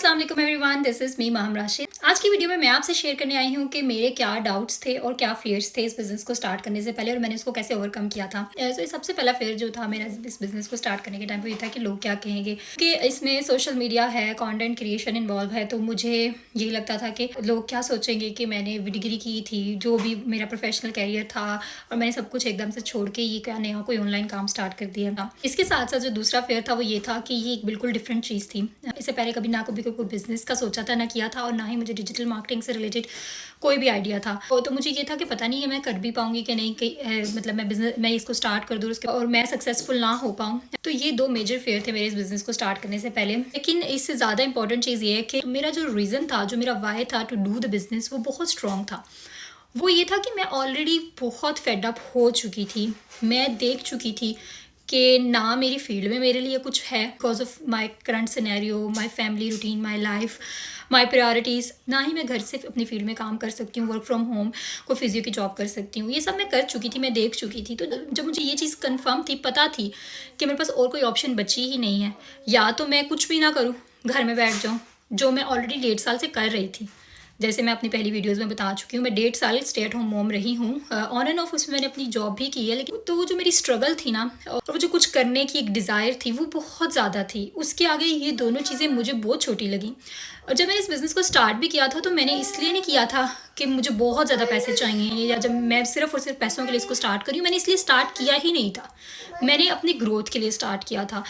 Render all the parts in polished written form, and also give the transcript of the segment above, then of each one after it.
अस्सलाम वालेकुम everyone, this is me Maham Rashid. आज की वीडियो में मैं आपसे शेयर करने आई हूँ कि मेरे क्या डाउट्स थे और क्या फियर्स थे इस बिज़नेस को स्टार्ट करने से पहले और मैंने उसको कैसे ओवरकम किया था। तो सबसे पहला फियर जो था मेरा इस बिज़नेस को स्टार्ट करने के टाइम पे ये था कि लोग क्या कहेंगे, कि इसमें सोशल मीडिया है, कंटेंट क्रिएशन इन्वॉल्व है, तो मुझे यही लगता था कि लोग क्या सोचेंगे कि मैंने डिग्री की थी, जो भी मेरा प्रोफेशनल कैरियर था, और मैंने सब कुछ एकदम से छोड़ के ये क्या नया कोई ऑनलाइन काम स्टार्ट कर दिया था। इसके साथ साथ जो दूसरा फेयर था वो ये था कि ये एक बिल्कुल डिफरेंट चीज़ थी। इससे पहले कभी ना कभी कोई बिज़नेस का सोचा था, ना किया था, और ना ही मुझे डिजिटल मार्केटिंग से रिलेटेड कोई भी आइडिया था। तो मुझे ये था कि पता नहीं है मैं कर भी पाऊंगी कि नहीं, कि मतलब मैं इसको स्टार्ट कर दूँ और मैं सक्सेसफुल ना हो पाऊँ। तो ये दो मेजर फेयर थे मेरे इस बिज़नेस को स्टार्ट करने से पहले। लेकिन इससे ज़्यादा इंपॉर्टेंट चीज़ ये है कि मेरा जो रीज़न था, जो मेरा वाई था टू डू द बिज़नेस, वो बहुत स्ट्रॉन्ग था। वो ये था कि मैं ऑलरेडी बहुत फेड अप हो चुकी थी। मैं देख चुकी थी कि ना मेरी फील्ड में मेरे लिए कुछ है, because of my current scenario, my family routine, my life, my priorities. ना ही मैं घर से अपनी फील्ड में काम कर सकती हूँ, वर्क फ्रॉम होम, कोई फिजियो की जॉब कर सकती हूँ। ये सब मैं कर चुकी थी, मैं देख चुकी थी। तो जब मुझे ये चीज़ कंफर्म थी, पता थी कि मेरे पास और कोई ऑप्शन बची ही नहीं है, या तो मैं कुछ भी ना करूँ, घर में बैठ जाऊँ, जो मैं ऑलरेडी 1.5 साल से कर रही थी। जैसे मैं अपनी पहली वीडियोस में बता चुकी हूँ, मैं 1.5 साल स्टे एट होम मोम रही हूँ। ऑन एंड ऑफ उसमें मैंने अपनी जॉब भी की है, लेकिन तो वो जो मेरी स्ट्रगल थी ना, और वो जो कुछ करने की एक डिज़ायर थी, वो बहुत ज़्यादा थी। उसके आगे ये दोनों चीज़ें मुझे बहुत छोटी लगी। और जब मैंने इस बिज़नेस को स्टार्ट भी किया था, तो मैंने इसलिए नहीं किया था कि मुझे बहुत ज़्यादा पैसे चाहिए, या जब मैं सिर्फ और सिर्फ पैसों के लिए इसको स्टार्ट करी हूँ, मैंने इसलिए स्टार्ट किया ही नहीं था। मैंने अपनी ग्रोथ के लिए स्टार्ट किया था।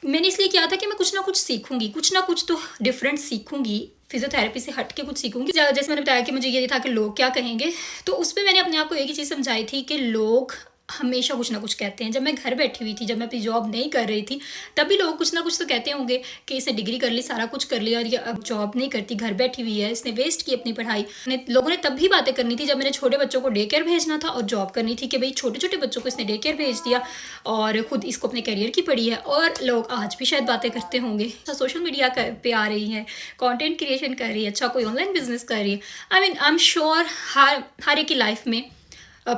मैंने इसलिए किया था कि मैं कुछ ना कुछ सीखूंगी, कुछ ना कुछ तो डिफरेंट सीखूंगी, फिजियोथेरेपी से हट के कुछ सीखूंगी। जैसे मैंने बताया कि मुझे ये था कि लोग क्या कहेंगे, तो उसमें मैंने अपने आप को एक ही चीज़ समझाई थी कि लोग हमेशा कुछ ना कुछ कहते हैं। जब मैं घर बैठी हुई थी, जब मैं अपनी जॉब नहीं कर रही थी, तब भी लोग कुछ ना कुछ तो कहते होंगे कि इसने डिग्री कर ली, सारा कुछ कर लिया, और ये अब जॉब नहीं करती, घर बैठी हुई है, इसने वेस्ट की अपनी पढ़ाई। लोगों ने तब भी बातें करनी थी जब मैंने छोटे बच्चों को डे केयर भेजना था, और जॉब करनी थी कि भाई छोटे छोटे बच्चों को इसने डे केयर भेज दिया और खुद इसको अपने करियर की पड़ी है। और लोग आज भी शायद बातें करते होंगे। सोशल मीडिया पे आ रही है, कॉन्टेंट क्रिएशन कर रही है, अच्छा कोई ऑनलाइन बिजनेस कर रही है। आई एम श्योर हर एक की लाइफ में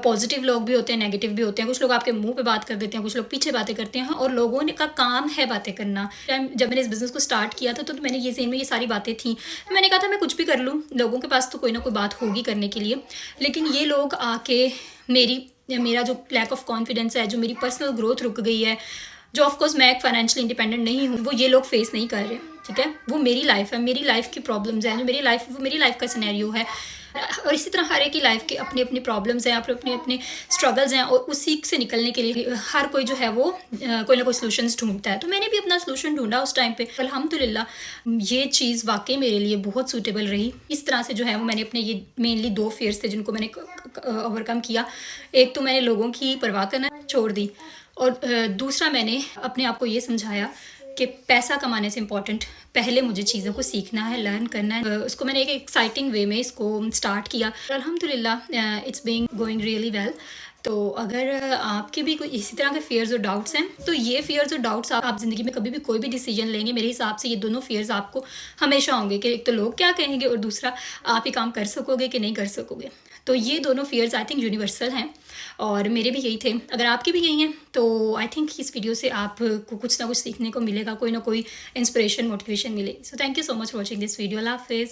पॉजिटिव लोग भी होते हैं, नेगेटिव भी होते हैं। कुछ लोग आपके मुंह पे बात कर देते हैं, कुछ लोग पीछे बातें करते हैं, और लोगों का काम है बातें करना। जब मैंने इस बिज़नेस को स्टार्ट किया था, तो मैंने ये ज़हन में ये सारी बातें थी। मैंने कहा था मैं कुछ भी कर लूँ, लोगों के पास तो कोई ना कोई बात होगी करने के लिए। लेकिन ये लोग आके मेरा जो लैक ऑफ कॉन्फिडेंस है, जो मेरी पर्सनल ग्रोथ रुक गई है, जो ऑफकोर्स मैं एक फाइनेंशियली इंडिपेंडेंट नहीं हूँ, वो ये लोग फेस नहीं कर रहे। ठीक है, वो मेरी लाइफ है, मेरी लाइफ की प्रॉब्लम्स हैं, जो मेरी लाइफ का सिनेरियो है। और इसी तरह हर एक की लाइफ के अपने अपने प्रॉब्लम्स हैं, अपने अपने स्ट्रगल्स हैं, और उसी से निकलने के लिए हर कोई जो है वो कोई ना कोई सोल्यूशंस ढूंढता है। तो मैंने भी अपना सोल्यूशन ढूंढा उस टाइम पे। अल्हम्दुलिल्लाह ये चीज़ वाकई मेरे लिए बहुत सूटेबल रही। इस तरह से जो है वो मैंने अपने ये मेनली 2 फेयर्स थे जिनको मैंने ओवरकम किया। एक तो मैंने लोगों की परवाह करना छोड़ दी, और दूसरा मैंने अपने आप को ये समझाया कि पैसा कमाने से इम्पॉर्टेंट पहले मुझे चीज़ों को सीखना है, लर्न करना है। उसको मैंने एक एक्साइटिंग वे में इसको स्टार्ट किया। अल्हम्दुलिल्लाह it's being going really well. तो अगर आपके भी कोई इसी तरह के फियर्स और डाउट्स हैं, तो ये फियर्स और डाउट्स आप ज़िंदगी में कभी भी कोई भी डिसीजन लेंगे, मेरे हिसाब से ये दोनों फियर्स आपको हमेशा होंगे, कि एक तो लोग क्या कहेंगे, और दूसरा आप ये काम कर सकोगे कि नहीं कर सकोगे। तो ये दोनों फियर्स आई थिंक यूनिवर्सल हैं, और मेरे भी यही थे। अगर आपके भी यही हैं, तो आई थिंक इस वीडियो से आपको कुछ ना कुछ सीखने को मिलेगा, कोई ना कोई इंस्पिरेशन, मोटिवेशन मिलेगी। So thank you so much for watching this video. अल्लाह हाफिज़।